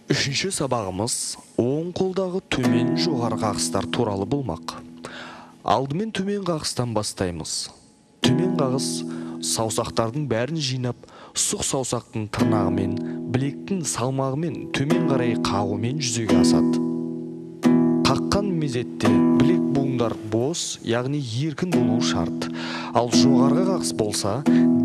Үшінші сабағымыз оң қолдағы төмен жоғары қағыстар туралы болмақ. Алдымен төмен қағыстан бастаймыз. Төмен қағыс саусақтардың бәрін жинап, сұқ саусақтың тырнағымен, білектің салмағымен төмен қарай қағумен жүзеге асады. Қаққан мезетте білек буындар бос, яғни еркін болуы шарт. Ал жоғарғы қағыс болса,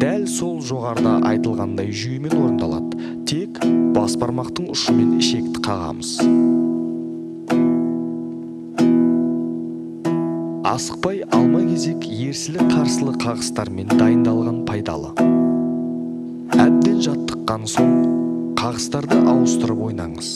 дәл сол жоғарыда айтылғандай жүйемен орындалады. Тек бас бармақтың ұшымен ішекті қағамыз. Асықпай алма-кезек ерсілі-қарсылы қағыстармен дайындалған пайдалы. Әбден жаттыққан соң қағыстарды ауыстырып ойнаңыз.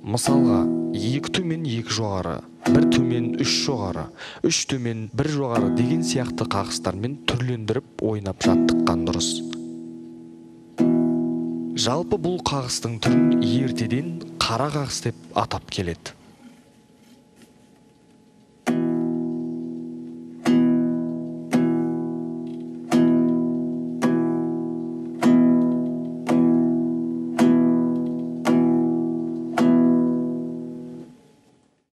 Мысалға, 2 төмен 2 жоғары, 1 төмен 3 жоғары, 3 төмен 1 жоғары деген сияқты қағыстармен түрлендіріп ойнап жаттыққан дұрыс. Жалпы бұл қағыстың түрін ертеден қара қағыс деп атап келеді.